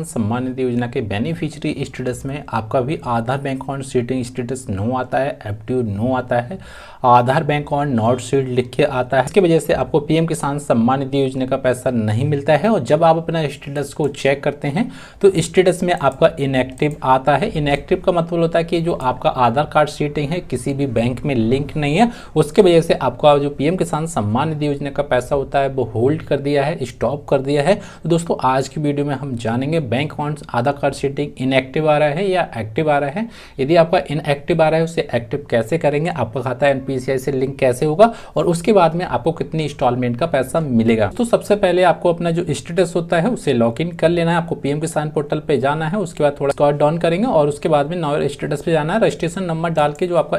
किसान सम्मान निधि योजना के बेनिफिशियरी स्टेटस में आपका भी Aadhaar bank account seeding status no आता है, एक्टिव नो आता है, Aadhaar bank account not seed लिख के आता है। इसकी वजह से आपको पीएम किसान सम्मान निधि योजना का पैसा नहीं मिलता है। और जब आप अपना स्टेटस को चेक करते हैं तो स्टेटस में आपका इनएक्टिव आता है। इनएक्टिव का मतलब होता है कि जो आपका आधार कार्ड सीडिंग है किसी भी बैंक में लिंक नहीं है, उसके वजह से आपका जो पीएम किसान सम्मान निधि योजना का पैसा होता है वो होल्ड कर दिया है, स्टॉप कर दिया है। तो दोस्तों आज की वीडियो में हम जानेंगे बैंक अकाउंट आधार कार्ड सीडिंग इनएक्टिव आ रहा है या एक्टिव आ रहा है। यदि आपका इनएक्टिव आ रहा है उसे एक्टिव कैसे करेंगे, आपका खाता एनपीसीआई से लिंक कैसे होगा और उसके बाद में आपको कितनी इंस्टॉलमेंट का पैसा मिलेगा। तो सबसे पहले आपको अपना जो स्टेटस होता है उसे लॉग इन कर लेना है। आपको पीएम किसान पोर्टल पे जाना है, उसके बाद थोड़ा स्क्रॉल डाउन करेंगे और उसके बाद में नाउ स्टेटस पे जाना है। रजिस्ट्रेशन नंबर डाल के जो आपका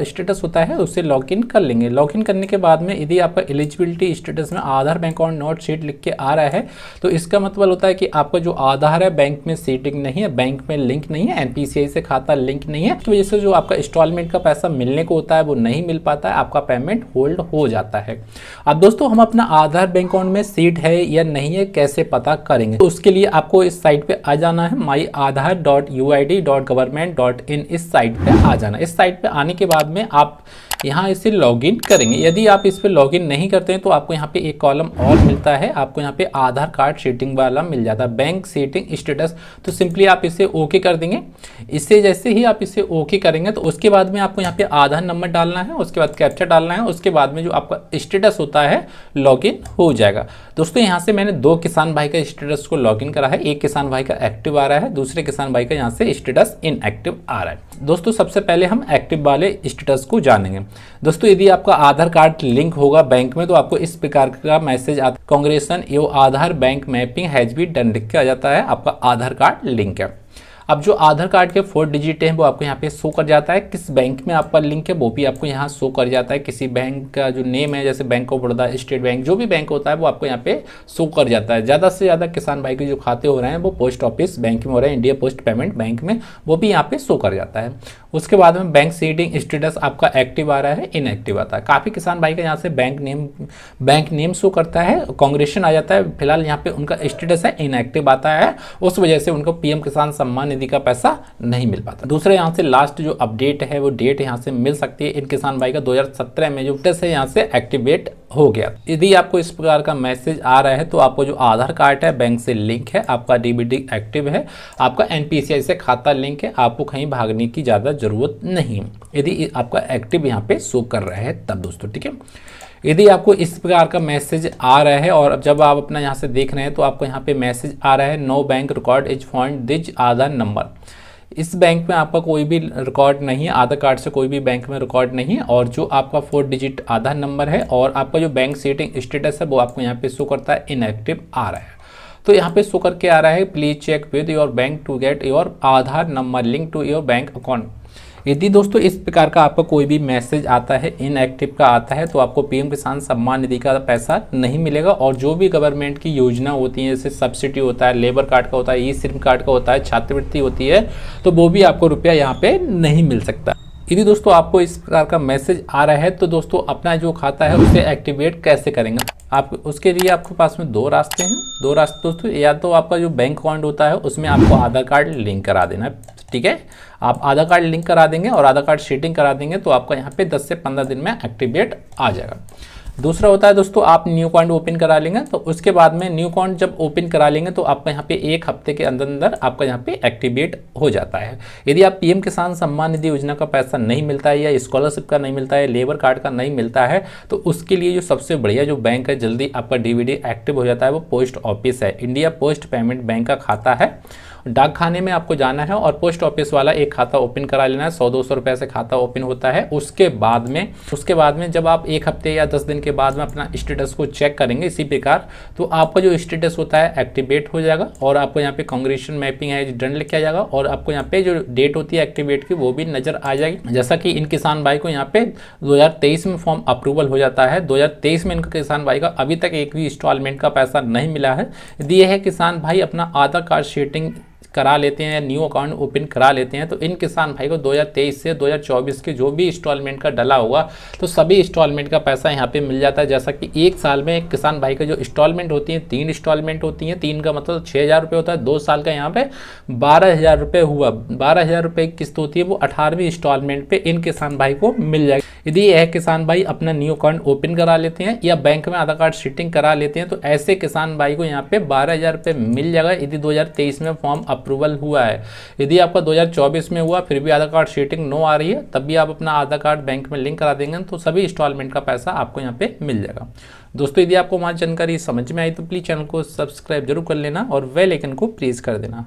स्टेटस होता है उसे लॉग इन कर लेंगे। लॉग इन करने के बाद में यदि आपका एलिजिबिलिटी स्टेटस में आधार बैंक अकाउंट नॉट सीड लिख के आ रहा है तो इसका मतलब होता है कि आपका जो आधार है बैंक में सीडिंग नहीं है, बैंक में लिंक नहीं है, एनपीसीआई से खाता लिंक नहीं है। इसकी वजह से जो आपका इंस्टॉलमेंट का पैसा मिलने को होता है वो नहीं मिल पाता है, आपका पेमेंट होल्ड हो जाता है। अब दोस्तों हम अपना आधार बैंक अकाउंट में सीड है या नहीं है कैसे पता करेंगे, तो उसके लिए आपको इस साइट पे आ जाना है, myaadhar.uid.government.in इस साइट पे आ जाना। इस साइट पे आने के बाद में आप यहाँ इसे लॉगिन करेंगे। यदि आप इस पे लॉगिन नहीं करते हैं तो आपको यहाँ पे एक कॉलम और मिलता है, आपको यहाँ पे आधार कार्ड सीडिंग वाला मिल जाता है, बैंक सीडिंग स्टेटस। तो सिंपली आप इसे ओके कर देंगे। इससे जैसे ही आप इसे ओके करेंगे तो उसके बाद में आपको यहाँ पे आधार नंबर डालना है, उसके बाद कैप्चा डालना है, उसके बाद में जो आपका स्टेटस होता है लॉगिन हो जाएगा। दोस्तों यहाँ से मैंने 2 किसान भाई का स्टेटस को लॉगिन करा है, एक किसान भाई का एक्टिव आ रहा है, दूसरे किसान भाई का यहाँ से स्टेटस इनएक्टिव आ रहा है। दोस्तों सबसे पहले हम एक्टिव वाले स्टेटस को जानेंगे। दोस्तों यदि आपका आधार कार्ड लिंक होगा बैंक में तो आपको इस प्रकार का मैसेज आता है, congratulation your Aadhaar bank mapping has been done लिख के आ जाता है, आपका आधार कार्ड लिंक है। अब जो आधार कार्ड के 4 डिजिट हैं वो आपको यहाँ पे शो कर जाता है, किस बैंक में आपका लिंक है वो भी आपको यहाँ शो कर जाता है। किसी बैंक का जो नेम है जैसे bank of Baroda, state bank, जो भी बैंक होता है वो आपको यहाँ पे शो कर जाता है। ज़्यादा से ज़्यादा किसान भाई के जो खाते हो रहे हैं वो पोस्ट ऑफिस बैंक में हो रहे हैं, इंडिया पोस्ट पेमेंट बैंक में, वो भी यहाँ पे शो कर जाता है। उसके बाद में बैंक सीडिंग स्टेटस आपका एक्टिव आ रहा है, इनएक्टिव आता है। काफ़ी किसान भाई का यहाँ से बैंक नेम शो करता है, कांग्रेचुलेशन आ जाता है, फिलहाल यहाँ पे उनका स्टेटस है इनएक्टिव आता है, उस वजह से उनको पीएम किसान सम्मान निधि का पैसा नहीं मिल पाता। दूसरे यहाँ से लास्ट जो अपडेट है वो डेट यहाँ से मिल सकती है। इन किसान भाई का 2017 में जो स्टेटस है यहाँ से एक्टिवेट हो गया। यदि आपको इस प्रकार का मैसेज आ रहा है तो आपको जो आधार कार्ड है बैंक से लिंक है, आपका डीबीटी एक्टिव है, आपका एनपीसीआई से खाता लिंक है, आपको कहीं भागने की ज़्यादा जरूरत नहीं यदि आपका एक्टिव यहाँ पे शो कर रहा है तब दोस्तों, ठीक है। यदि आपको इस प्रकार का मैसेज आ रहा है और जब आप अपना यहाँ से देख रहे हैं तो आपको यहाँ पे मैसेज आ रहा है no bank record is found this Aadhaar number. इस बैंक में आपका कोई भी रिकॉर्ड नहीं है, आधार कार्ड से कोई भी बैंक में रिकॉर्ड नहीं है और जो आपका 4 डिजिट आधार नंबर है और आपका जो बैंक सीडिंग स्टेटस है वो आपको यहाँ पे शो करता है इनएक्टिव आ रहा है। तो यहाँ पे शो करके आ रहा है please check with your bank to get your Aadhaar number link to your bank account. यदि दोस्तों इस प्रकार का आपका कोई भी मैसेज आता है इनएक्टिव का आता है तो आपको पीएम किसान सम्मान निधि का पैसा नहीं मिलेगा। और जो भी गवर्नमेंट की योजना होती है जैसे सब्सिडी होता है, लेबर कार्ड का होता है, ई श्रम कार्ड का होता है, छात्रवृत्ति होती है, तो वो भी आपको रुपया यहाँ पे नहीं मिल सकता। यदि दोस्तों आपको इस प्रकार का मैसेज आ रहा है तो दोस्तों अपना जो खाता है उसे एक्टिवेट कैसे करेंगे, आप उसके लिए आपके पास में 2 रास्ते हैं। 2 रास्ते दोस्तों, या तो आपका जो बैंक अकाउंट होता है उसमें आपको आधार कार्ड लिंक करा देना है, ठीक है। आप आधार कार्ड लिंक करा देंगे और आधार कार्ड सीडिंग करा देंगे तो आपका यहाँ पे 10 से 15 दिन में एक्टिवेट आ जाएगा। दूसरा होता है दोस्तों आप न्यू अकाउंट ओपन करा लेंगे, तो उसके बाद में न्यू अकाउंट जब ओपन करा लेंगे तो आपका यहाँ पे 1 हफ्ते के अंदर आपका यहाँ पे एक्टिवेट हो जाता है। यदि आप पीएम किसान सम्मान निधि योजना का पैसा नहीं मिलता है या स्कॉलरशिप का नहीं मिलता है, लेबर कार्ड का नहीं मिलता है, तो उसके लिए जो सबसे बढ़िया जो बैंक है जल्दी आपका डीबीटी एक्टिव हो जाता है वो पोस्ट ऑफिस है, इंडिया पोस्ट पेमेंट बैंक का खाता है। डाक खाने में आपको जाना है और पोस्ट ऑफिस वाला एक खाता ओपन करा लेना है, 100-200 रुपये से खाता ओपन होता है। उसके बाद में जब आप 1 हफ्ते या 10 दिन के बाद में अपना स्टेटस को चेक करेंगे इसी प्रकार, तो आपका जो स्टेटस होता है एक्टिवेट हो जाएगा और आपको यहाँ पे कांग्रेचुलेशन मैपिंग है डन लिखा जाएगा और आपको यहाँ पे जो डेट होती है एक्टिवेट की वो भी नजर आ जाएगी। जैसा कि इन किसान भाई को यहाँ पे 2023 में फॉर्म अप्रूवल हो जाता है, 2023 में इनका किसान भाई का अभी तक एक भी इंस्टॉलमेंट का पैसा नहीं मिला है। यदि यह किसान भाई अपना आधार कार्ड सीडिंग करा लेते हैं या न्यू अकाउंट ओपन करा लेते हैं तो इन किसान भाई को 2023 से 2024 के जो भी इंस्टॉलमेंट का डला होगा तो सभी इंस्टॉलमेंट का पैसा यहाँ पे मिल जाता है। जैसा कि एक साल में एक किसान भाई का जो इंस्टॉलमेंट होती है 3 इंस्टॉलमेंट होती हैं, 3 का मतलब 6,000 रुपये होता है, 2 साल का यहाँ पे 12,000 रुपये हुआ। 12,000 रुपये की किस्त होती है वो 18वीं इंस्टॉलमेंट पे इन किसान भाई को मिल जाएगी। यदि यह किसान भाई अपना न्यू अकाउंट ओपन करा लेते हैं या बैंक में आधार कार्ड सीटिंग करा लेते हैं तो ऐसे किसान भाई को यहाँ पे 12,000 रुपये मिल जाएगा यदि 2023 में फॉर्म अप्रूवल हुआ है। यदि आपका 2024 में हुआ फिर भी आधार कार्ड सीटिंग नो आ रही है तब भी आप अपना आधार कार्ड बैंक में लिंक करा देंगे तो सभी इंस्टॉलमेंट का पैसा आपको यहाँ पे मिल जाएगा। दोस्तों यदि आपको हमारी जानकारी समझ में आई तो प्लीज़ चैनल को सब्सक्राइब जरूर कर लेना और बेल आइकन को प्रेस कर देना।